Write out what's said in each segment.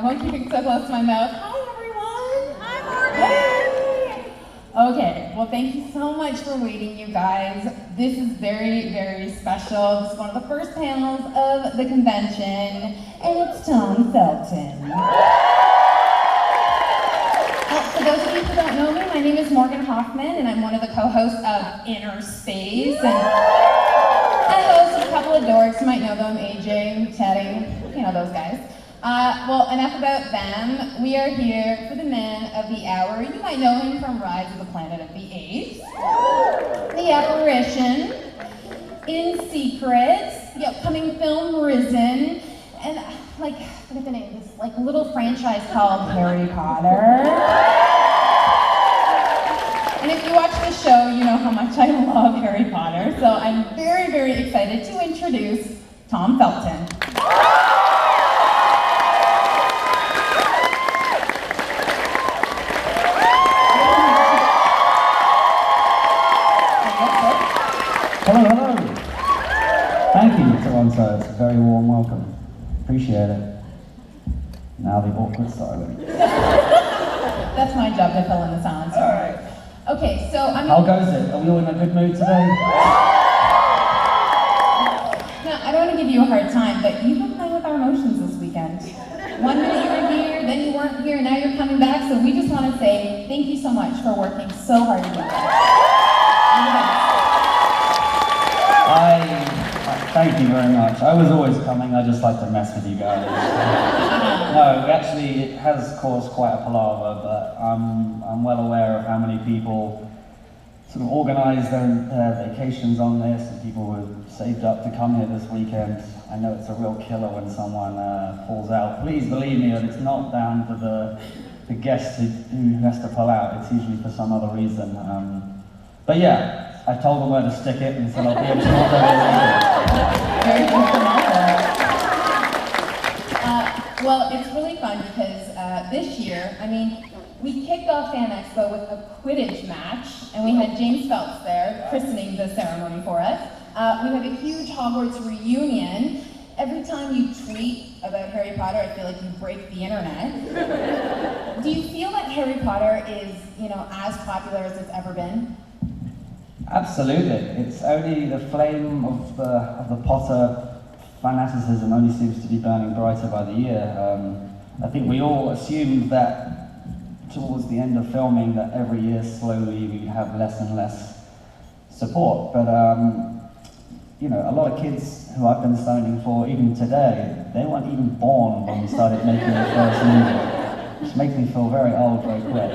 I won't keep it so close to my mouth. Hi, everyone. Hi, Morgan. Okay, well, thank you so much for waiting, you guys. This is very, very special. This is one of the first panels of the convention, and it's Tom Felton. Well, for those of you who don't know me, my name is Morgan Hoffman, and I'm one of the co-hosts of Inner Space, and I host a couple of dorks. You might know them, AJ, Teddy, you know those guys. Well, enough about them. We are here for the man of the hour. You might know him from Rise of the Planet of the Apes, The Apparition, In Secret, the upcoming film Risen, and I forget the name, this little franchise called Harry Potter. And if you watch the show, you know how much I love Harry Potter, so I'm very, very excited to introduce Tom Felton. Hello. Thank you, Toronto. It's a very warm welcome. Appreciate it. Now the awkward silence. That's my job to fill in the silence. All right. Okay, so How goes it? Are we all in a good mood today? Now, I don't want to give you a hard time, but you've been playing with our emotions this weekend. 1 minute you were here, then you weren't here, and now you're coming back, so we just want to say thank you so much for working so hard to get there. Thank you very much. I was always coming, I just like to mess with you guys. No, actually, it has caused quite a palaver, but I'm well aware of how many people sort of organise their vacations on this, and people who have saved up to come here this weekend. I know it's a real killer when someone pulls out. Please believe me that it's not down to the guest who has to pull out, it's usually for some other reason. But yeah, I told them where to stick it and said I'll be able to not Very good well, it's really fun because this year, we kicked off Fan Expo with a Quidditch match, and we had James Phelps there christening the ceremony for us. We have a huge Hogwarts reunion. Every time you tweet about Harry Potter, I feel like you break the internet. Do you feel that Harry Potter is, as popular as it's ever been? Absolutely. It's only the flame of the Potter fanaticism only seems to be burning brighter by the year. I think we all assumed that towards the end of filming that every year slowly we'd have less and less support. But a lot of kids who I've been stoning for even today, they weren't even born when we started making the first movie, which makes me feel very old very quick.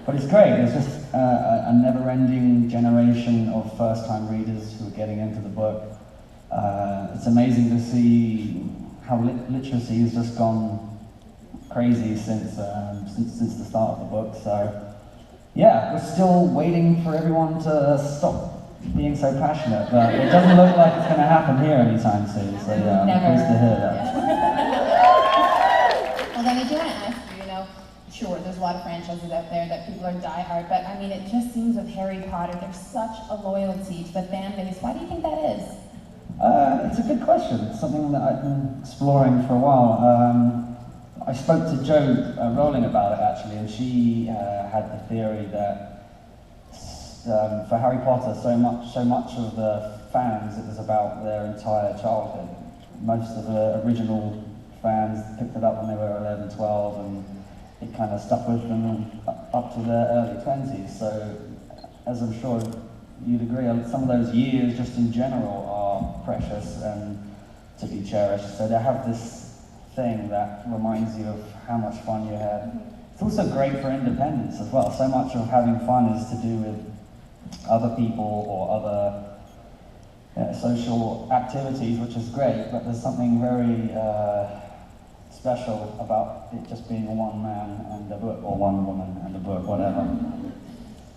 But it's great. There's just a never-ending generation of first-time readers who are getting into the book. It's amazing to see how literacy has just gone crazy since the start of the book. So yeah, we're still waiting for everyone to stop being so passionate, but it doesn't look like it's going to happen here anytime soon. So yeah, I'm pleased to hear that. Well, then I do want to ask you, sure, there's a lot of franchises out there that people are diehard, but it just seems with Harry Potter, there's such a loyalty to the fan base. Why do you think that is? It's a good question. It's something that I've been exploring for a while. I spoke to Jo Rowling about it actually, and she had the theory that for Harry Potter, so much of the fans, it was about their entire childhood. Most of the original fans picked it up when they were 11, 12, and it kind of stuck with them up to their early 20s. So, as I'm sure you'd agree, some of those years just in general are precious and to be cherished. So they have this thing that reminds you of how much fun you had. It's also great for independence as well. So much of having fun is to do with other people or other social activities, which is great, but there's something very special about it just being one man and a book, or one woman and a book, whatever.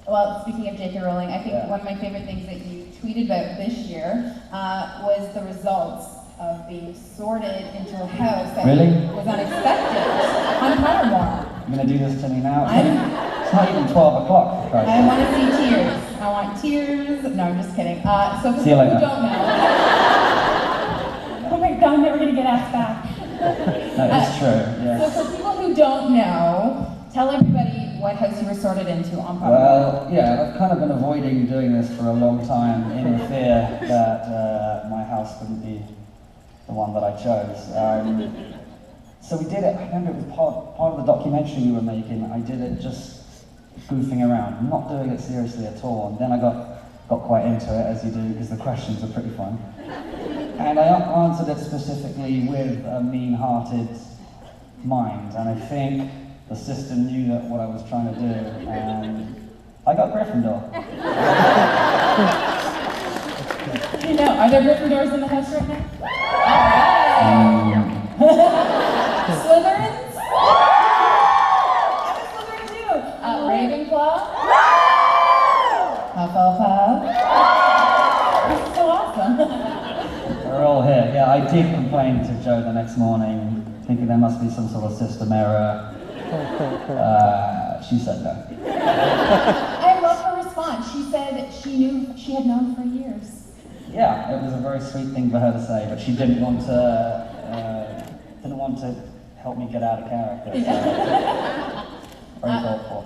Well, speaking of J.K. Rowling, I think one of my favorite things that you tweeted about this year was the results of being sorted into a house that was unexpected on Pottermore. You're going to do this to me now? It's not even 12 o'clock. I want to see tears. I want tears. No, I'm just kidding. So for see you people later. who don't know, oh my God, I'm never going to get asked back. No, it's true. who don't know, tell everybody what house you were sorted into on Papa. Well, yeah, I've kind of been avoiding doing this for a long time in the fear that my house wouldn't be the one that I chose. So we did it, I remember it was part of the documentary we were making. I did it just goofing around, not doing it seriously at all. And then I got quite into it, as you do, because the questions are pretty fun. And I answered it specifically with a mean-hearted mind. And I think the system knew that what I was trying to do, and I got Gryffindor. You know, are there Gryffindors in the house right now? Slytherins? I'm a Slytherin too. Ravenclaw? Hufflepuff? This is so awesome. We're all here. Yeah, I did complain to Jo the next morning, thinking there must be some sort of system error. She said no. I love her response. She said she had known for years. Yeah, it was a very sweet thing for her to say, but she didn't want to help me get out of character. So very thoughtful.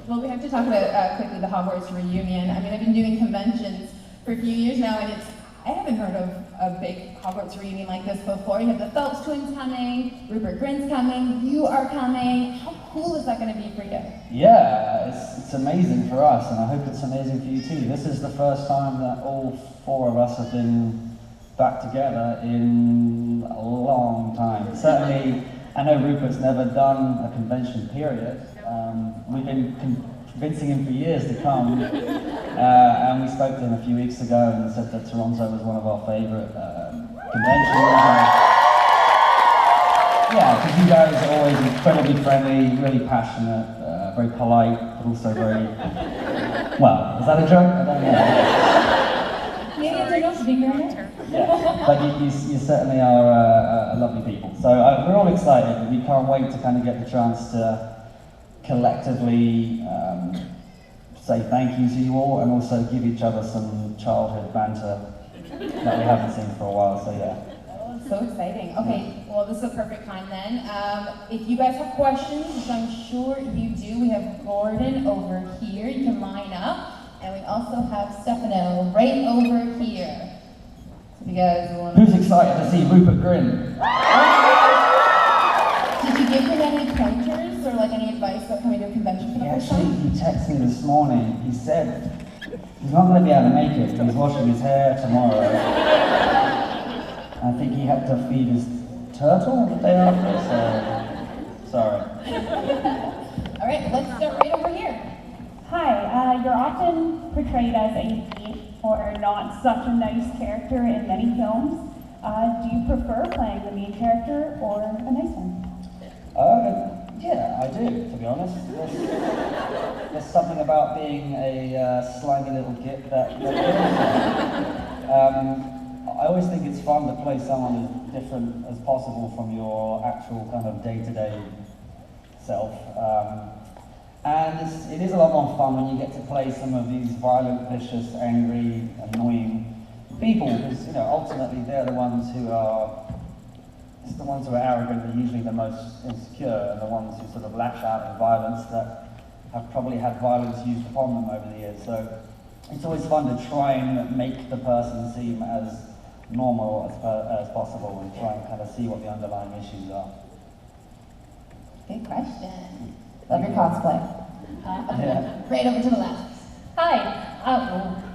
Well, we have to talk about quickly the Hogwarts reunion. I mean, I've been doing conventions for a few years now, and I haven't heard of a big Hogwarts reunion like this before. You have the Phelps twins coming, Rupert Grint's coming, you are coming. How cool is that going to be for you? Yeah, it's amazing for us, and I hope it's amazing for you too. This is the first time that all four of us have been back together in a long time. Certainly, I know Rupert's never done a convention, period. We've been convincing him for years to come, and we spoke to him a few weeks ago and said that Toronto was one of our favourite conventions. Yeah, because you guys are always incredibly friendly, really passionate, very polite, but also very, well, is that a joke? I don't know. Canadians are known for being very nice. Yeah, but you certainly are lovely people. So we're all excited. We can't wait to kind of get the chance to collectively say thank you to you all, and also give each other some childhood banter that we haven't seen for a while, so yeah. Oh, so exciting. Okay, well, this is a perfect time then. If you guys have questions, which I'm sure you do, we have Gordon over here. You can line up. And we also have Stefano right over here. So if you guys want Who's excited to see Rupert Grint? Did you give him any pointers or like any advice about coming to a convention for the first time? He texted me this morning. He said he's not going to be able to make it. He's washing his hair tomorrow. I think he had to feed his turtle the day after, so sorry. All right, let's start right over here. Hi, you're often portrayed as a thief or not such a nice character in many films. Do you prefer playing the mean character or a nice one? Yeah, I do, to be honest. There's something about being a slimy little git that I always think it's fun to play someone as different as possible from your actual kind of day-to-day self. And it is a lot more fun when you get to play some of these violent, vicious, angry, annoying people, because ultimately they're the ones who are arrogant and usually the most insecure, and the ones who sort of lash out in violence that have probably had violence used upon them over the years. So it's always fun to try and make the person seem as normal as possible, and try and kind of see what the underlying issues are. Good question. Love your cosplay. Yeah. Right over to the left. Hi.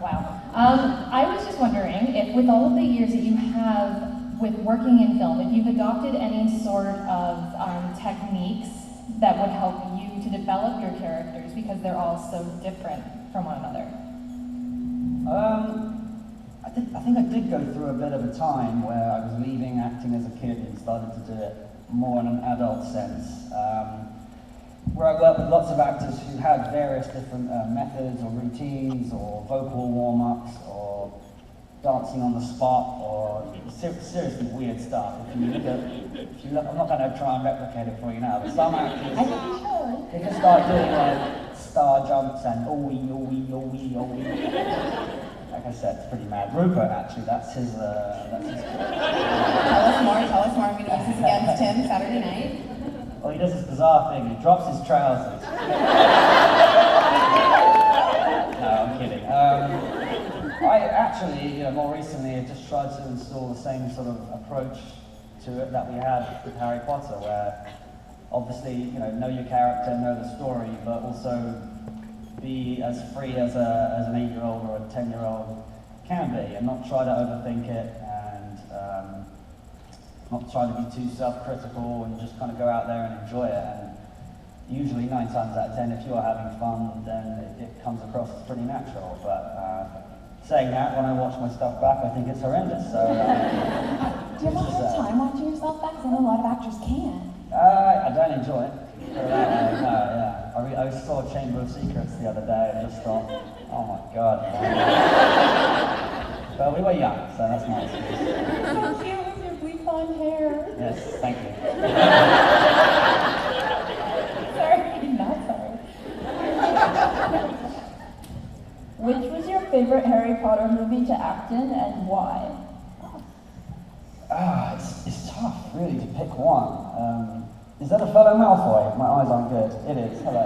Wow. I was just wondering if, with all of the years that you have with working in film, if you've adopted any sort of techniques that would help you to develop your characters, because they're all so different from one another. I think I did go through a bit of a time where I was leaving acting as a kid and started to do it more in an adult sense. Where I worked with lots of actors who had various different methods or routines or vocal warm-ups or dancing on the spot or seriously weird stuff. If you look, I'm not going to try and replicate it for you now, but some actors, they just start doing like star jumps and ooey, ooey, ooey, ooey. Like I said, it's pretty mad. Rupert, actually, that's his Tell us more. I'm going to use this against him Saturday night. Well, he does this bizarre thing, he drops his trousers. No, I'm kidding. I actually, more recently, have just tried to install the same sort of approach to it that we had with Harry Potter, where obviously, know your character, know the story, but also be as free as an 8-year-old or a 10-year-old can be, and not try to overthink it, and not try to be too self-critical, and just kind of go out there and enjoy it. And usually 9 times out of 10, if you're having fun, then it comes across as pretty natural. But saying that, when I watch my stuff back, I think it's horrendous. So, do you ever have time watching yourself back? Because I know a lot of actors can. I don't enjoy it. I saw Chamber of Secrets the other day and just thought, oh my god. But we were young, so that's nice. So cute with your bleach blonde hair. Yes, thank you. Sorry, not sorry. Which was your favorite Harry Potter movie to act in and why? It's tough, really, to pick one. Is that a fellow Malfoy? My eyes aren't good. It is. Hello.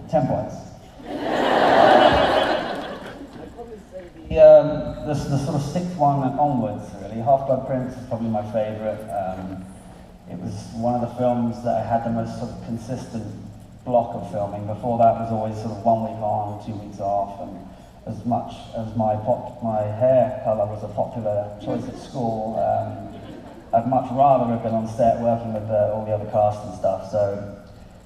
10 points. The sort of 6th one onwards, really. Half-Blood Prince is probably my favourite. It was one of the films that I had the most sort of consistent block of filming. Before that was always sort of 1 week on, 2 weeks off, and as much as my hair colour was a popular choice at school, I'd much rather have been on set working with all the other cast and stuff. So,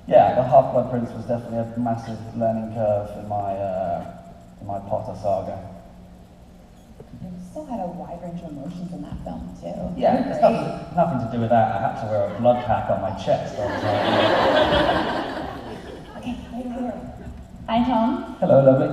yeah, the Half-Blood Prince was definitely a massive learning curve in my Potter saga. You still had a wide range of emotions in that film, too. Yeah, it's nothing to do with that. I had to wear a blood pack on my chest. Okay, right here. Hi, Tom. Hello, lovely.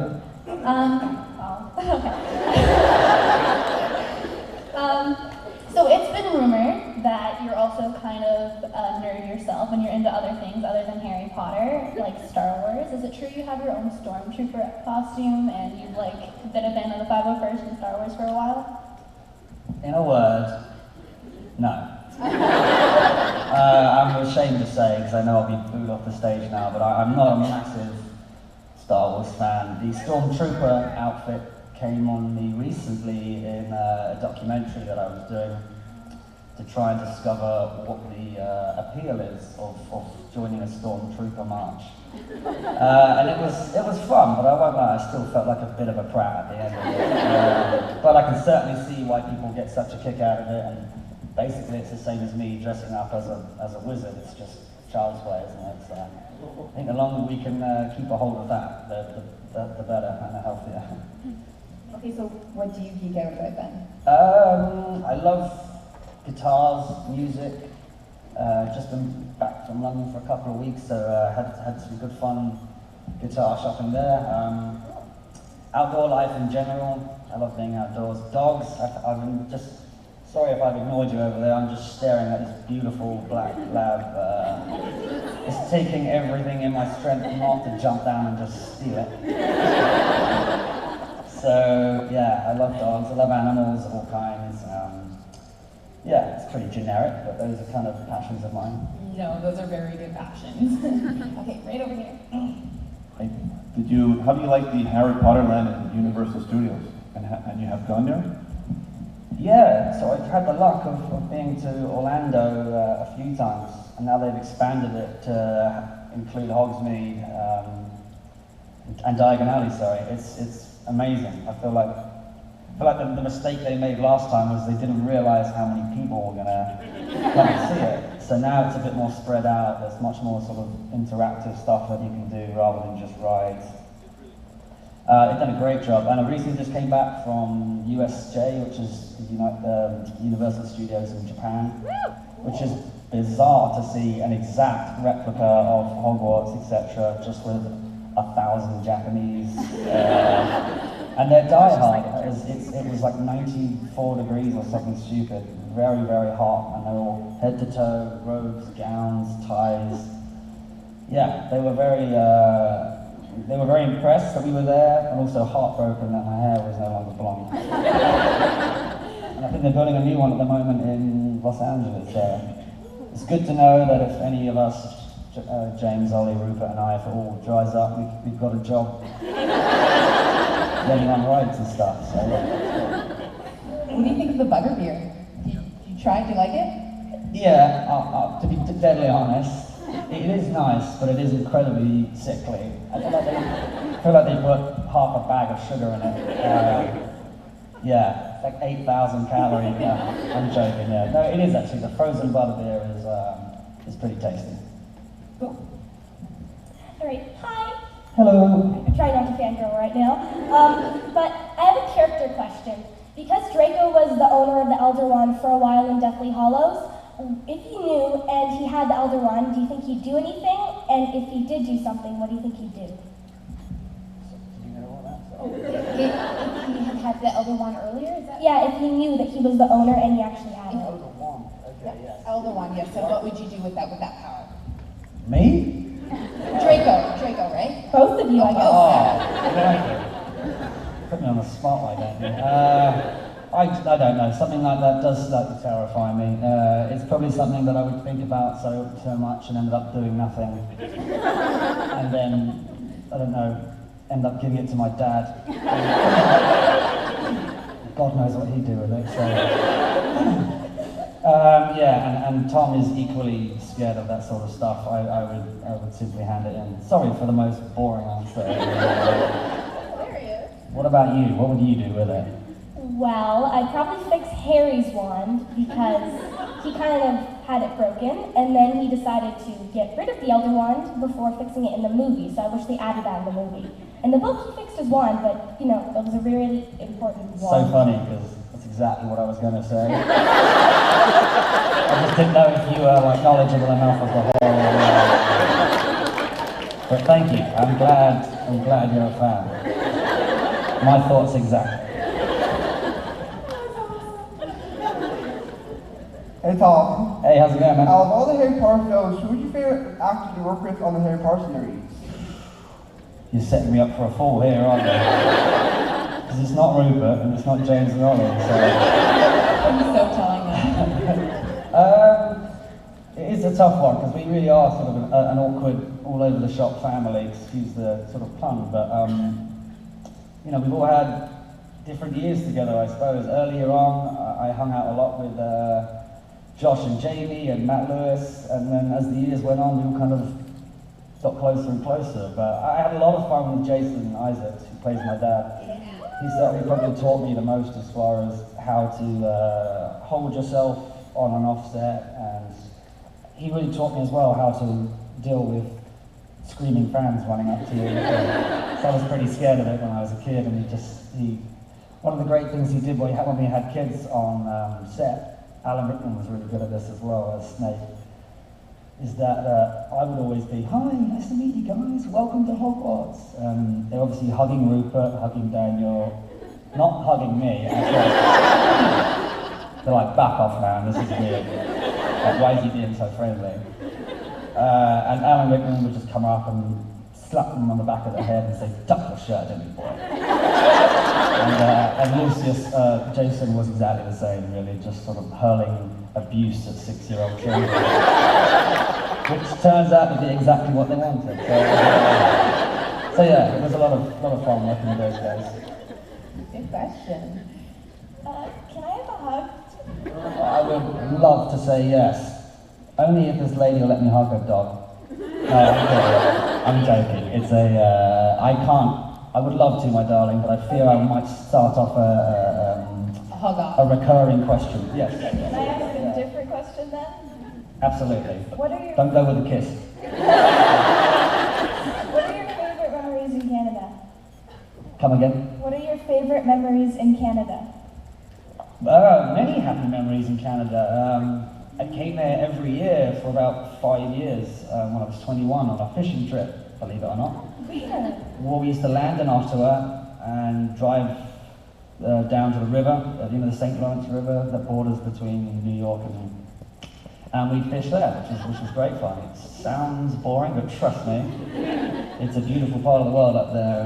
So it's been rumored that you're also kind of a nerd yourself and you're into other things other than Harry Potter, like Star Wars. Is it true you have your own stormtrooper costume and you've been a fan of the 501st and Star Wars for a while? In a word, no. I'm ashamed to say, because I know I'll be booed off the stage now, but I'm not a massive Star Wars fan. The Stormtrooper outfit came on me recently in a documentary that I was doing to try and discover what the appeal is of joining a Stormtrooper march. And it was fun, but I won't lie, I still felt like a bit of a prat at the end of it. But I can certainly see why people get such a kick out of it, and basically it's the same as me dressing up as a wizard. It's just child's play, isn't it? So I think the longer we can keep a hold of that, the better and the healthier. Okay, so what do you geek out about then? I love guitars, music. Just been back from London for a couple of weeks, so had some good fun guitar shopping there. Outdoor life in general. I love being outdoors. Dogs. I've been just sorry if I've ignored you over there. I'm just staring at this beautiful black lab. It's taking everything in my strength not to jump down and just steal it. So yeah, I love dogs. I love animals of all kinds. Yeah, it's pretty generic, but those are kind of passions of mine. No, those are very good passions. Okay, right over here. How do you like the Harry Potter land at Universal Studios? And you have gone there? Yeah, so I've had the luck of being to Orlando a few times, and now they've expanded it to include Hogsmeade and Diagon Alley. Sorry, it's amazing. I feel like the mistake they made last time was they didn't realize how many people were gonna come and see it. So now it's a bit more spread out. There's much more sort of interactive stuff that you can do rather than just rides. They've done a great job, and I recently just came back from USJ, which is Universal Studios in Japan, which is bizarre to see an exact replica of Hogwarts, etc., just with 1,000 Japanese, and they're diehard. It was like 94 degrees or something stupid, very, very hot, and they're all head to toe, robes, gowns, ties. Yeah, they were very impressed that we were there, and also heartbroken that my hair was no longer blonde. And I think they're building a new one at the moment in Los Angeles. it's good to know that if any of us, James, Ollie, Rupert and I, if it all dries up, we've got a job getting on rides and stuff. So, What do you think of the butterbeer? Did you try it? Do you like it? yeah, to be deadly honest, it is nice, but it is incredibly sickly. I feel like they put half a bag of sugar in it. Yeah, it's like 8,000 calories. I'm joking. Yeah, no, it is actually. The frozen butterbeer is pretty tasty. All right, hi. Hello. I'm trying not to fangirl right now. But I have a character question. Because Draco was the owner of the Elder Wand for a while in Deathly Hollows, if he knew and he had the Elder Wand, do you think he'd do anything? And if he did do something, what do you think he'd do? He had the Elder Wand earlier, is that? Yeah, if he knew that he was the owner and he actually had it. Elder Wand. Okay, yes. Elder Wand, yes. So what would you do with that power? Me? Draco, right? Both of you, I guess. Oh, put me on the spot like that. I don't know. Something like that does slightly terrify me. It's probably something that I would think about so much and ended up doing nothing. And then, I don't know, end up giving it to my dad. God knows what he'd do with it. So. Yeah, and Tom is equally scared of that sort of stuff. I would simply hand it in. Sorry for the most boring answer. What about you? What would you do with it? Well, I'd probably fix Harry's wand because he kind of had it broken, and then he decided to get rid of the Elder Wand before fixing it in the movie, so I wish they added that in the movie. In the book, he fixed his wand, but, you know, it was a really important wand. So funny, because that's exactly what I was going to say. I just didn't know if you were like knowledgeable enough of the whole. But thank you. I'm glad you're a fan. My thoughts exactly. Hey Tom. Hey, how's it going, man? Out of all the Harry Potter films, who would you favorite actor to work with on the Harry Potter series? You're setting me up for a fall here, aren't you? Because it's not Rupert and it's not James and Ollie, so. I'm so telling them. It is a tough one because we really are sort of an awkward, all over the shop family. Excuse the sort of pun, but you know, we've all had different years together, I suppose. Earlier on, I hung out a lot with Josh and Jamie and Matt Lewis, and then as the years went on, we all kind of got closer and closer. But I had a lot of fun with Jason Isaacs, who plays my dad. He certainly probably taught me the most as far as how to hold yourself on and off set, and he really taught me as well how to deal with screaming fans running up to you. So I was pretty scared of it when I was a kid, and one of the great things he did when we had kids on set, Alan Rickman was really good at this as well as Snape, is that I would always be, hi, nice to meet you guys, welcome to Hogwarts. They're obviously hugging Rupert, hugging Daniel, not hugging me. They're like, back off man, this is weird. Like, why is he being so friendly? And Alan Rickman would just come up and slap them on the back of the head and say, tuck your shirt in, boy. And Lucius, Jason was exactly the same, really, just sort of hurling abuse at 6-year-old children, which turns out to be exactly what they wanted. So yeah, it was a lot of fun working with those guys. Good question. Can I have a hug? I would love to say yes, only if this lady will let me hug her dog. No, I'm joking. It's I would love to, my darling, but I fear I might start off a recurring question. Yes. Can I ask a different question then? Absolutely. What are your Don't go with a kiss. What are your favorite memories in Canada? Come again? What are your favorite memories in Canada? Many happy memories in Canada. I came there every year for about 5 years when I was 21 on a fishing trip, believe it or not. Yeah. Well, we used to land in Ottawa and drive down to the river, the St. Lawrence River that borders between New York and we'd fish there, which was great fun. It sounds boring, but trust me, it's a beautiful part of the world up there.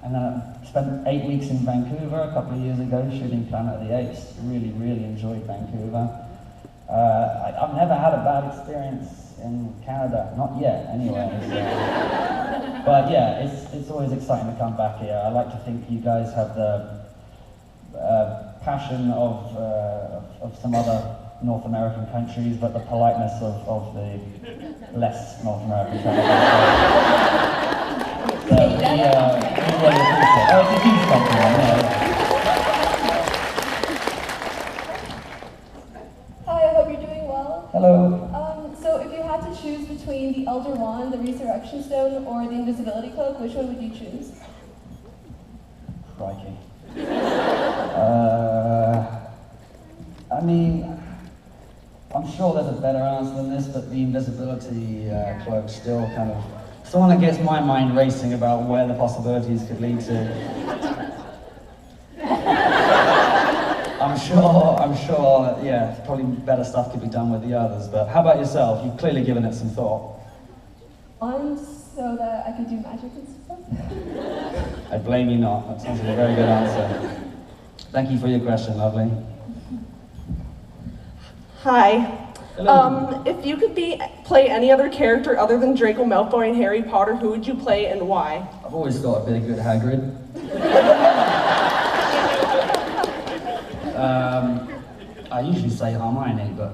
And then I spent 8 weeks in Vancouver a couple of years ago shooting Planet of the Apes. Really, really enjoyed Vancouver. I've never had a bad experience in Canada, not yet, anyway. But yeah, it's always exciting to come back here. I like to think you guys have the passion of some other North American countries, but the politeness of the less North American countries. So we really appreciate it. Oh, it's a huge compliment, yeah. Hi, I hope you're doing well. Hello. So if you had to choose between the Elder Wand, the Resurrection Stone, or the Invisibility Cloak, which one would you choose? Crikey. I mean, I'm sure there's a better answer than this, but the invisibility cloak still kind of, it's the one that gets my mind racing about where the possibilities could lead to. I'm sure, yeah, probably better stuff could be done with the others, but how about yourself? You've clearly given it some thought. So that I could do magic and stuff. I blame you not. That sounds like a very good answer. Thank you for your question, lovely. Hi. Hello. If you could play any other character other than Draco Malfoy in Harry Potter, who would you play and why? I've always thought a bit of good Hagrid. I usually say Hermione, but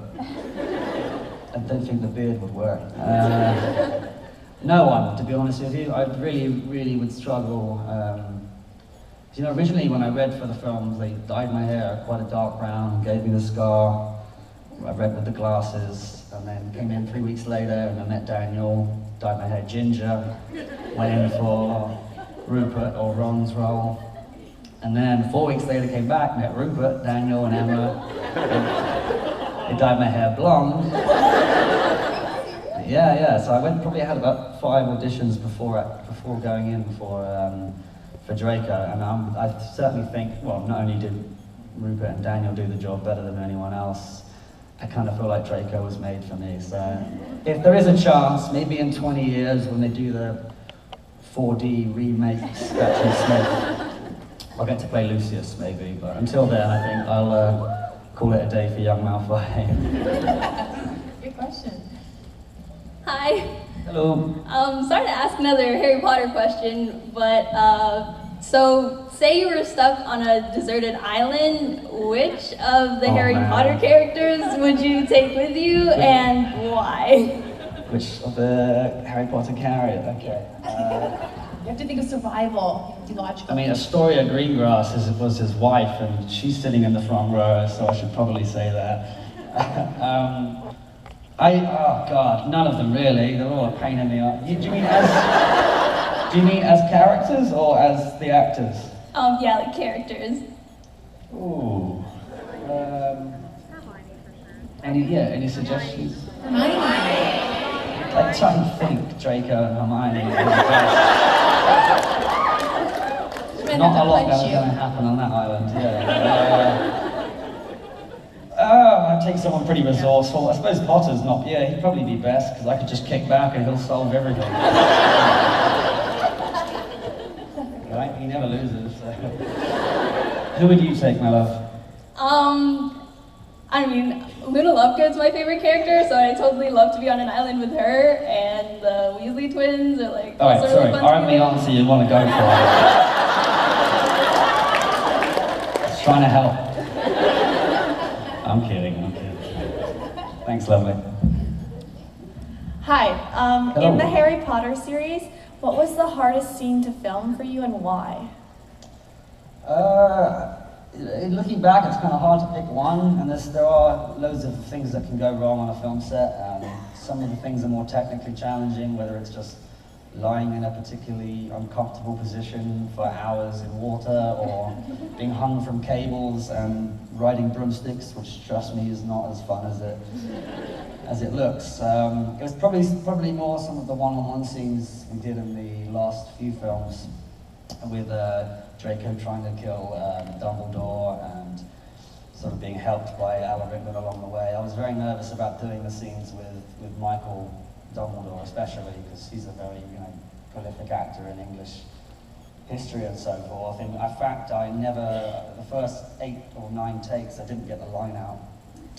I don't think the beard would work. No one, to be honest with you. I really would struggle. You know, originally when I read for the films, they dyed my hair quite a dark brown, gave me the scar. I read with the glasses, and then came in 3 weeks later, and I met Daniel, dyed my hair ginger, went in for Rupert or Ron's role. And then 4 weeks later came back, met Rupert, Daniel, and Emma. They dyed my hair blonde. Yeah, so I probably had about 5 auditions before going in for Draco, and I certainly think, well, not only did Rupert and Daniel do the job better than anyone else, I kind of feel like Draco was made for me. So if there is a chance, maybe in 20 years when they do the 4D remake Caption Smith, I'll get to play Lucius maybe, but until then I think I'll call it a day for young Malfoy. Good question. Hi. Hello. Sorry to ask another Harry Potter question, but so say you were stuck on a deserted island, which of the Harry Potter characters would you take with you and why? Which of the Harry Potter character? Okay. You have to think of survival. You have to be logical. I mean, Astoria Greengrass was his wife, and she's sitting in the front row, so I should probably say that. Oh God, none of them really. They're all a pain in the ass. Do you mean as characters or as the actors? Yeah, like characters. Ooh. Any suggestions? Hermione. Like trying to think Draco and Hermione. Not a lot going to happen on that island, yeah. I'd take someone pretty resourceful. I suppose Potter's not, yeah, he'd probably be best, because I could just kick back and he'll solve everything. Right? He never loses, so. Who would you take, my love? I mean, Luna Lovegood's my favorite character, so I'd totally love to be on an island with her, and the Weasley twins are like... Alright, sorry, aren't the answer you want to go for? Just trying to help. I'm kidding. Thanks, lovely. Hi. Hello. In the Harry Potter series, what was the hardest scene to film for you and why? Looking back, it's kind of hard to pick one, and there are loads of things that can go wrong on a film set. Some of the things are more technically challenging, whether it's just lying in a particularly uncomfortable position for hours in water, or being hung from cables and riding broomsticks, which, trust me, is not as fun as it looks. It was probably more some of the one-on-one scenes we did in the last few films, with Draco trying to kill Dumbledore and sort of being helped by Alan Rickman along the way. I was very nervous about doing the scenes with Michael Dumbledore, especially because he's a very prolific actor in English history and so forth. In fact, the first 8 or 9 takes, I didn't get the line out.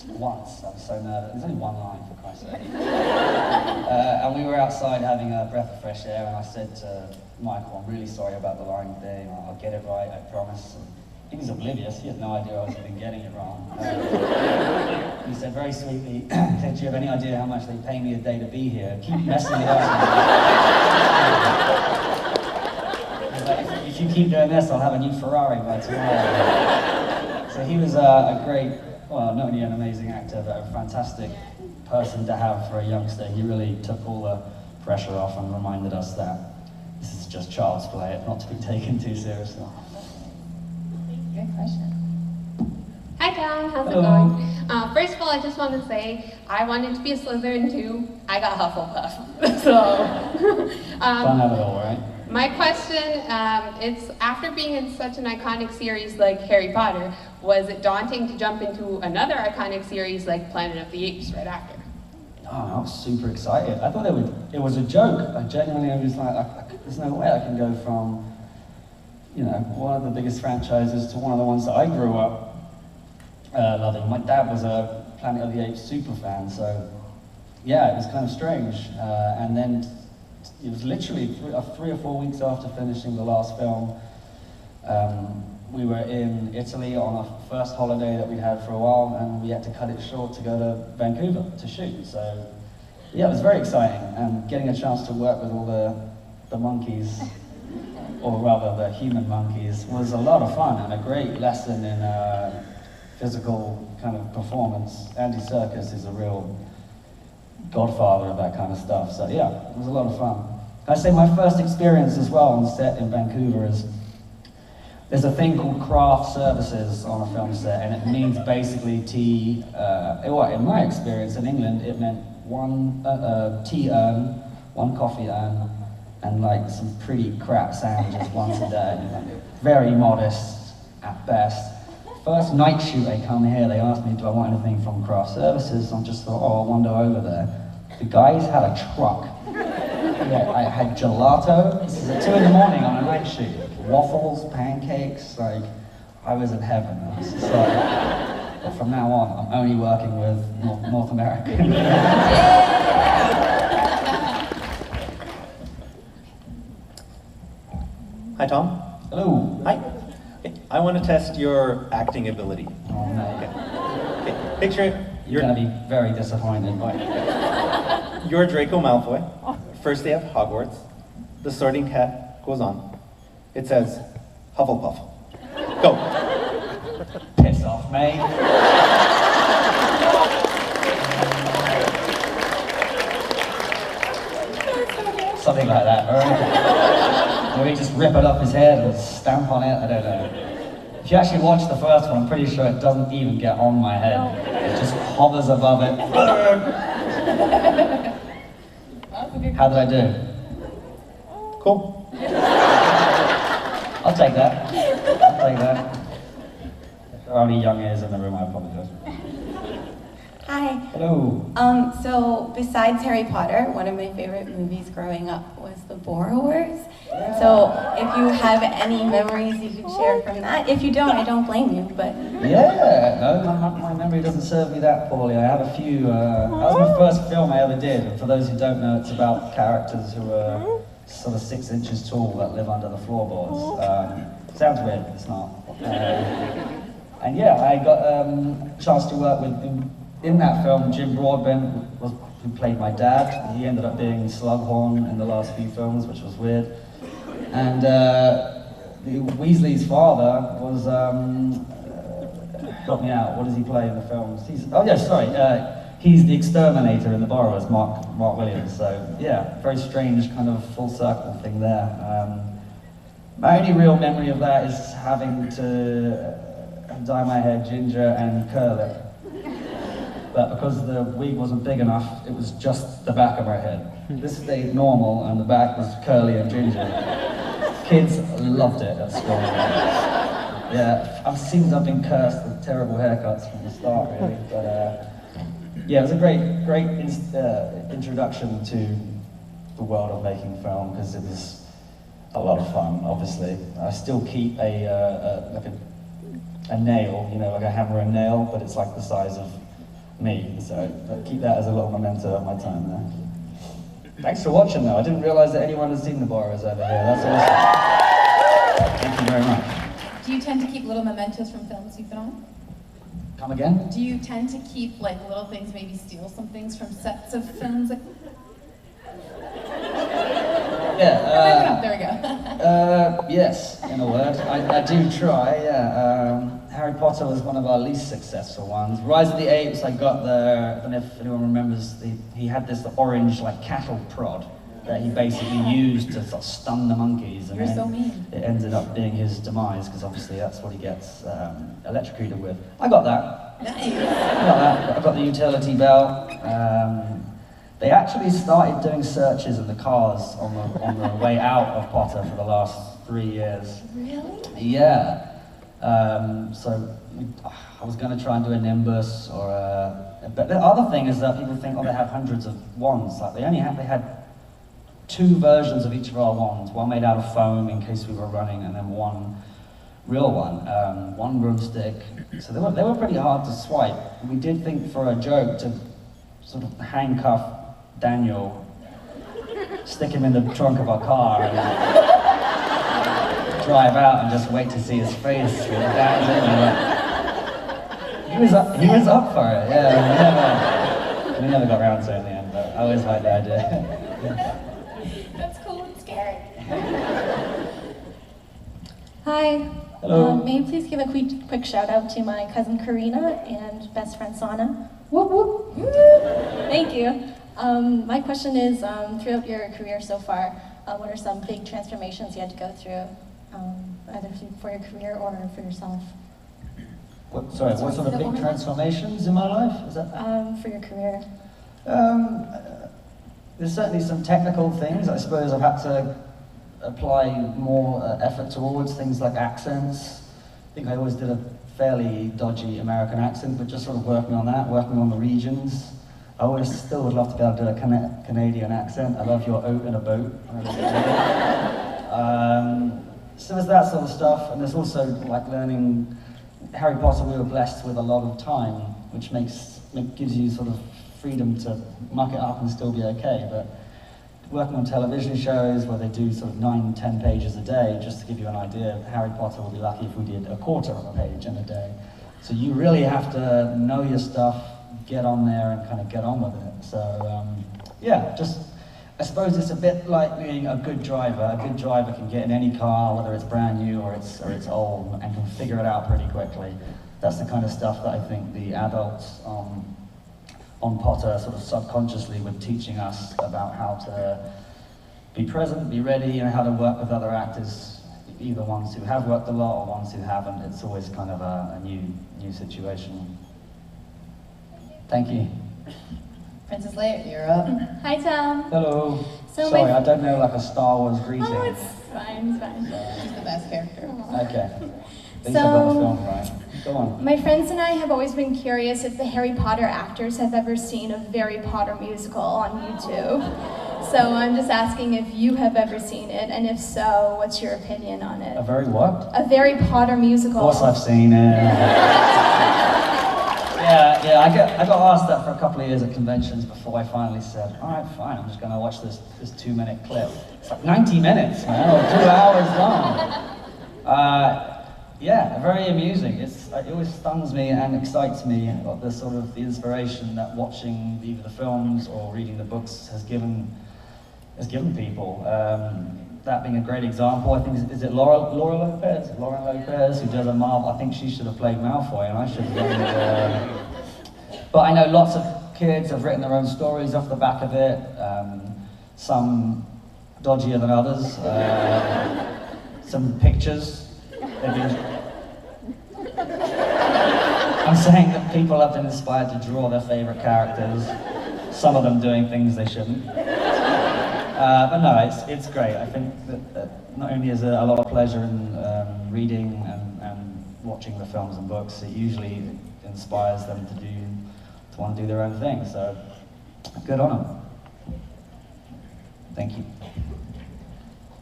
once. I was so nervous. There's only one line, for Christ's sake. And we were outside having a breath of fresh air, and I said to Michael, I'm really sorry about the line thing. I'll get it right, I promise. And he was oblivious. He had no idea I was even getting it wrong. He said very sweetly, do you have any idea how much they pay me a day to be here? Keep messing it up. If you keep doing this, I'll have a new Ferrari by tomorrow. So he was a great, well, not only an amazing actor, but a fantastic person to have for a youngster. He really took all the pressure off and reminded us that this is just child's play, not to be taken too seriously. Good question. Hi Tom, how's Hello. it going? First of all, I just want to say I wanted to be a Slytherin too. I got Hufflepuff. So, Fun of it all, right? my question, it's after being in such an iconic series like Harry Potter, was it daunting to jump into another iconic series like Planet of the Apes right after? Oh, I was super excited. I thought it was a joke. I genuinely was like, there's no way I can go from, you know, one of the biggest franchises to one of the ones that I grew up loving. My dad was a Planet of the Apes super fan, so yeah, it was kind of strange. And then it was literally 3 or 4 weeks after finishing the last film. We were in Italy on our first holiday that we'd had for a while, and we had to cut it short to go to Vancouver to shoot. So yeah, it was very exciting, and getting a chance to work with all the monkeys, or rather the human monkeys, was a lot of fun and a great lesson in physical kind of performance. Andy Serkis is a real godfather of that kind of stuff. So yeah, it was a lot of fun. I say my first experience as well on set in Vancouver is, there's a thing called craft services on a film set, and it means basically tea, well, in my experience in England, it meant one tea urn, one coffee urn, and like some pretty crap sandwiches once a day. Very modest at best. First night shoot I come here, they asked me, do I want anything from craft services? I just thought, oh, I'll wander over there. The guys had a truck. Yeah, I had gelato. This is at 2 in the morning on a night shoot. Waffles, pancakes, like, I was in heaven. I was just like, but from now on, I'm only working with North American. Hi, Tom. Hello. Hi. Okay, I want to test your acting ability. Oh, no. Okay, picture it. You're gonna be very disappointed. You're Draco Malfoy. First day of Hogwarts. The sorting hat goes on. It says, Hufflepuff. Go. Piss off, mate. Something like that, alright? Or he just rip it off his head and stamp on it, I don't know. If you actually watch the first one, I'm pretty sure it doesn't even get on my head. It just hovers above it. How did I do? Cool. I'll take that. I'll take that. If there are any young ears in the room, I apologize. Hi. Hello. So besides Harry Potter, one of my favorite movies growing up was The Borrowers. And so if you have any memories you can share from that. If you don't, I don't blame you, but... Yeah, no, my memory doesn't serve me that poorly. I have a few, that was my first film I ever did. And for those who don't know, it's about characters who are sort of 6 inches tall that live under the floorboards. Sounds weird, but it's not. And yeah, I got a chance to work with, in that film, Jim Broadbent, who played my dad. He ended up being Slughorn in the last few films, which was weird. And Weasley's father was, help me out, what does he play in the films? He's the exterminator in The Borrowers, Mark Williams. So yeah, very strange kind of full circle thing there. My only real memory of that is having to dye my hair ginger and curl it. But because the wig wasn't big enough, it was just the back of my head. This stayed normal and the back was curly and ginger. Kids loved it at school. Yeah, I've seen I've been cursed with terrible haircuts from the start, really. But yeah, it was a great introduction to the world of making film, because it was a lot of fun, obviously. I still keep a nail, you know, like a hammer and nail, but it's like the size of me. So I'll keep that as a little memento of my time there. Thanks for watching though. I didn't realize that anyone had seen The Borrowers over here. That's awesome. Thank you very much. Do you tend to keep little mementos from films you've been on? Come again? Do you tend to keep like little things, maybe steal some things from sets of films? Like... Yeah. There we go. Yes, in a word. I do try, yeah. Harry Potter was one of our least successful ones. Rise of the Apes, I got there, I don't know if anyone remembers, he had this orange like cattle prod that he basically used to sort of stun the monkeys. And You're so mean. It ended up being his demise, because obviously that's what he gets electrocuted with. I got that. Nice. I got the utility belt. They actually started doing searches in the cars on the way out of Potter for the last 3 years. Really? Yeah. So I was going to try and do a Nimbus or but the other thing is that people think, oh, they have hundreds of wands. Like they had 2 versions of each of our wands. One made out of foam in case we were running, and then one real one. One broomstick. So they were pretty hard to swipe. We did think for a joke to sort of handcuff Daniel, stick him in the trunk of our car, and drive out and just wait to see his face with the guys in there. He was up for it, yeah. We never got around to it in the end, but I always liked the idea. That's cool and scary. Hi. Hello. May you please give a quick shout out to my cousin Karina and best friend Sana? Whoop whoop. Thank you. My question is, throughout your career so far, what are some big transformations you had to go through, either for your career or for yourself? What sort of big transformations in my life? Is that? For your career. There's certainly some technical things. I suppose I've had to apply more effort towards things like accents. I think I always did a fairly dodgy American accent, but just sort of working on that, working on the regions. I always still would love to be able to do a Canadian accent. I love your oat in a boat. So there's that sort of stuff, and there's also like learning Harry Potter. We were blessed with a lot of time, which gives you sort of freedom to muck it up and still be okay. But working on television shows where they do sort of 9-10 pages a day, just to give you an idea, Harry Potter will be lucky if we did a quarter of a page in a day. So you really have to know your stuff, get on there and kind of get on with it. So yeah, just I suppose it's a bit like being a good driver. A good driver can get in any car, whether it's brand new or it's old, and can figure it out pretty quickly. That's the kind of stuff that I think the adults on Potter sort of subconsciously were teaching us about how to be present, be ready, and how to work with other actors, either ones who have worked a lot or ones who haven't. It's always kind of a new situation. Thank you. Princess Leia, you're up. Hi, Tom. Hello. So Sorry, I don't know like a Star Wars greeting. Oh, it's fine, it's fine. She's the best character. Okay. At least I got the film right. Go on. My friends and I have always been curious if the Harry Potter actors have ever seen a Very Potter musical on YouTube. So I'm just asking if you have ever seen it, and if so, what's your opinion on it? A very what? A Very Potter musical. Of course I've seen it. Yeah, I got asked that for a couple of years at conventions before I finally said, all right, fine, I'm just going to watch this 2-minute clip. It's like 90 minutes, man, or 2 hours long. Yeah, very amusing. It always stuns me and excites me, the sort of the inspiration that watching either the films or reading the books has given people. That being a great example, I think, is it Lauren Lopez, who does a Marvel? I think she should have played Malfoy, and I should have done But I know lots of kids have written their own stories off the back of it, some dodgier than others, some pictures. I'm saying that people have been inspired to draw their favorite characters, some of them doing things they shouldn't. But no, it's great. I think that not only is there a lot of pleasure in reading and watching the films and books, it usually inspires them to want to do their own thing. So good on them. Thank you.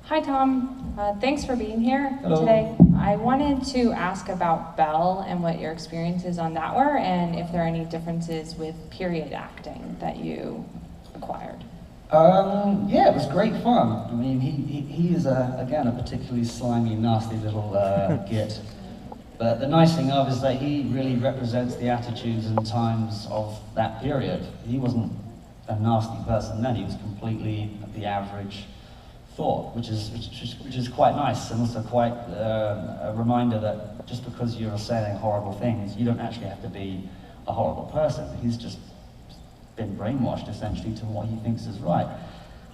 Hi, Tom. Thanks for being here Hello. today. I wanted to ask about Belle and what your experiences on that were, and if there are any differences with period acting that you acquired. Yeah, it was great fun. I mean, he is, again, a particularly slimy, nasty little git. But the nice thing of is that he really represents the attitudes and times of that period. He wasn't a nasty person then, he was completely the average thought, which is quite nice, and also quite a reminder that just because you're saying horrible things, you don't actually have to be a horrible person. He's just been brainwashed essentially to what he thinks is right.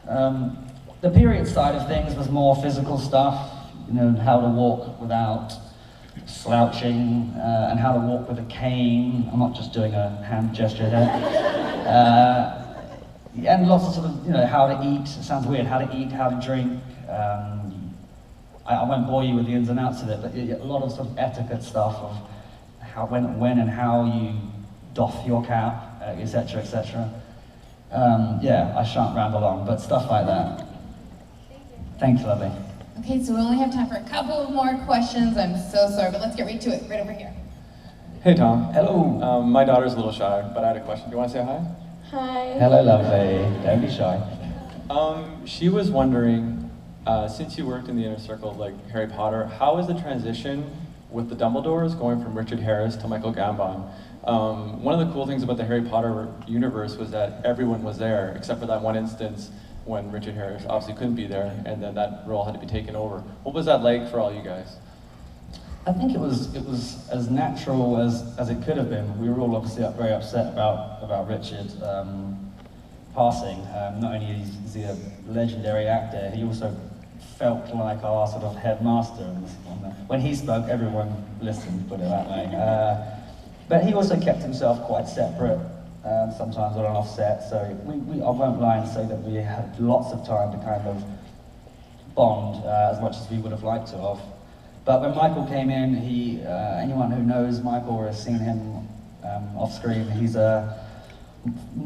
The period side of things was more physical stuff, you know, how to walk without slouching, and how to walk with a cane. I'm not just doing a hand gesture here. And lots of sort of, you know, how to eat. It sounds weird, how to eat, how to drink. I won't bore you with the ins and outs of it, but a lot of sort of etiquette stuff of how, when and how you doff your cap, etc., etc. Yeah, I shan't ramble on, but stuff like that. Thank you, lovely. Okay, so we only have time for a couple of more questions. I'm so sorry, but let's get right to it, right over here. Hey, Tom. Hello. My daughter's a little shy, but I had a question. Do you want to say hi? Hi. Hello, lovely. Don't be shy. She was wondering, since you worked in the inner circle of like Harry Potter, how was the transition with the Dumbledores going from Richard Harris to Michael Gambon? One of the cool things about the Harry Potter universe was that everyone was there, except for that one instance when Richard Harris obviously couldn't be there, and then that role had to be taken over. What was that like for all you guys? I think it was as natural as it could have been. We were all obviously very upset about Richard passing. Not only is he a legendary actor, he also felt like our sort of headmaster. When he spoke, everyone listened, put it that way. But he also kept himself quite separate, sometimes on and off set. So I won't lie and say that we had lots of time to kind of bond as much as we would have liked to have. But when Michael came in, anyone who knows Michael or has seen him off screen, he's a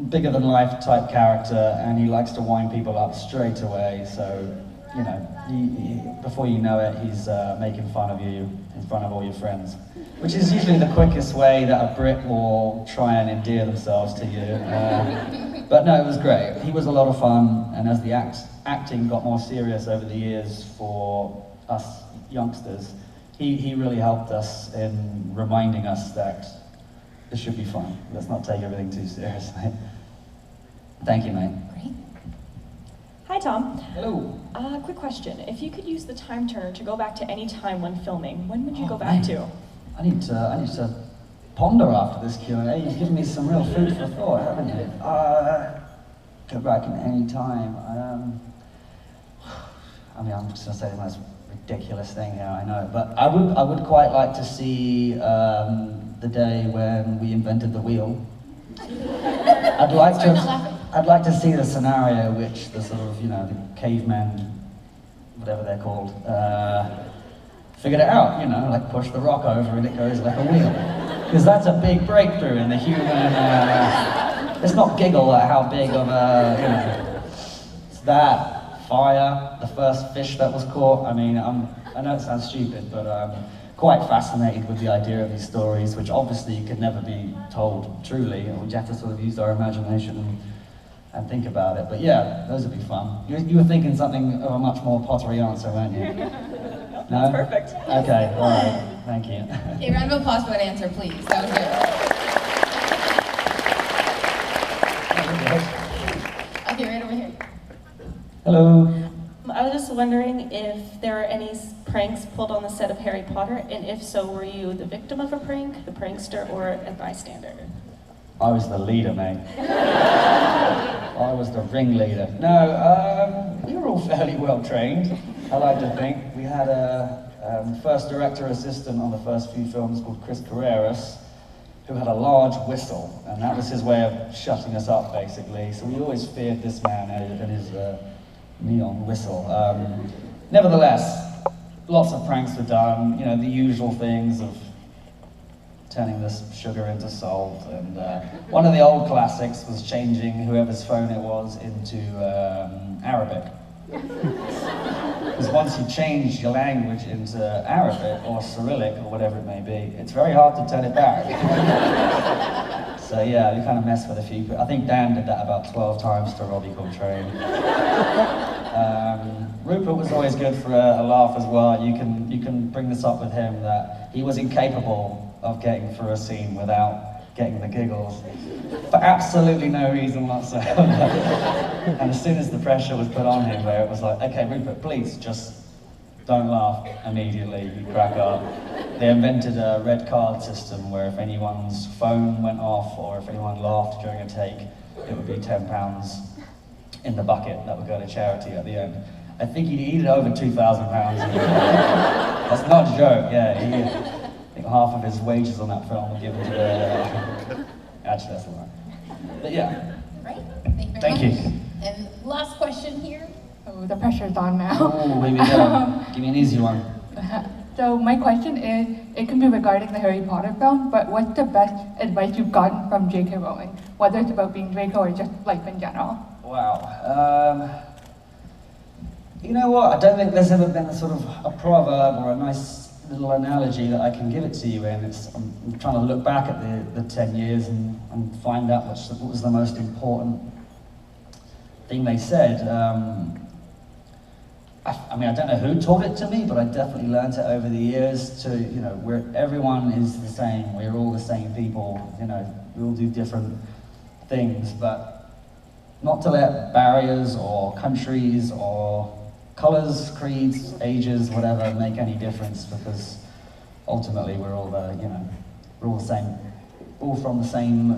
bigger than life type character, and he likes to wind people up straight away. So, you know, before you know it, he's making fun of you in front of all your friends, which is usually the quickest way that a Brit will try and endear themselves to you. But no, it was great. He was a lot of fun, and as the acting got more serious over the years for us youngsters, he really helped us in reminding us that this should be fun. Let's not take everything too seriously. Thank you, mate. Great. Hi, Tom. Hello. Quick question. If you could use the time turner to go back to any time when filming, when would you go back to? I need to ponder after this Q&A. You've given me some real food for thought, haven't you? Go back in any time. I mean, I'm just going to say the most ridiculous thing here, I know, but I would quite like to see the day when we invented the wheel. I'd like to see the scenario which the sort of, you know, the cavemen, whatever they're called, figured it out, you know, like push the rock over and it goes like a wheel. Because that's a big breakthrough in the human, let's not giggle at how big of a, you know, it's that. Fire, the first fish that was caught. I mean, I know it sounds stupid, but I'm quite fascinated with the idea of these stories, which obviously could never be told truly. We have to sort of use our imagination and think about it. But yeah, those would be fun. You were thinking something of a much more pottery answer, weren't you? No? That's perfect. Okay, all right, thank you. Okay, round of applause for that answer, please. That was good. Okay, right over here. Hello. I was just wondering if there are any pranks pulled on the set of Harry Potter, and if so, were you the victim of a prank, the prankster, or a bystander? I was the leader, mate. I was the ringleader. No, we were all fairly well trained, I like to think. We had a first director assistant on the first few films called Chris Carreras, who had a large whistle, and that was his way of shutting us up, basically. So we always feared this man and his neon whistle. Nevertheless, lots of pranks were done, you know, the usual things of turning this sugar into salt, and one of the old classics was changing whoever's phone it was into Arabic. Because once you change your language into Arabic or Cyrillic or whatever it may be, it's very hard to turn it back. So yeah, we kind of messed with a few. I think Dan did that about 12 times to Robbie Coltrane. Rupert was always good for a laugh as well. You can bring this up with him that he was incapable of getting through a scene without getting the giggles for absolutely no reason whatsoever. And as soon as the pressure was put on him, where it was like, okay, Rupert, please just don't laugh immediately, you crack up. They invented a red card system where if anyone's phone went off or if anyone laughed during a take, it would be £10 in the bucket that would go to charity at the end. I think he'd eaten over £2,000. That's not a joke, yeah. I think half of his wages on that film were given to the... Actually, that's a lie. But yeah. Right, thank you. And last question here. Oh, the pressure's on now. Oh, here we go. Give me an easy one. So my question is, it can be regarding the Harry Potter film, but what's the best advice you've gotten from J.K. Rowling? Whether it's about being Draco or just life in general. Wow. You know what? I don't think there's ever been a sort of a proverb or a nice little analogy that I can give it to you in. I'm trying to look back at the 10 years and find out what was the most important thing they said. I mean, I don't know who taught it to me, but I definitely learned it over the years to, you know, where everyone is the same. We're all the same people, you know, we all do different things, but not to let barriers or countries or colors, creeds, ages, whatever, make any difference, because ultimately we're all you know, we're all the same, all from the same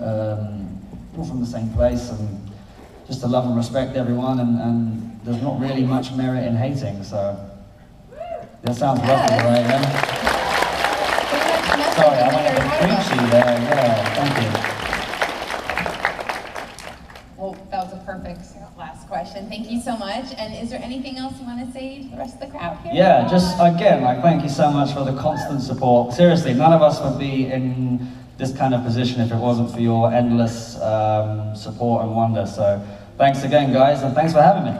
place, and just to love and respect everyone, and there's not really much merit in hating, so that sounds lovely, right? Yeah? Sorry, I went a bit preachy there. Yeah, thank you. Well, that was a perfect last question. Thank you so much. And is there anything else you want to say to the rest of the crowd here? Yeah, just again, like, thank you so much for the constant support. Seriously, none of us would be in this kind of position if it wasn't for your endless support and wonder. So thanks again, guys, and thanks for having me.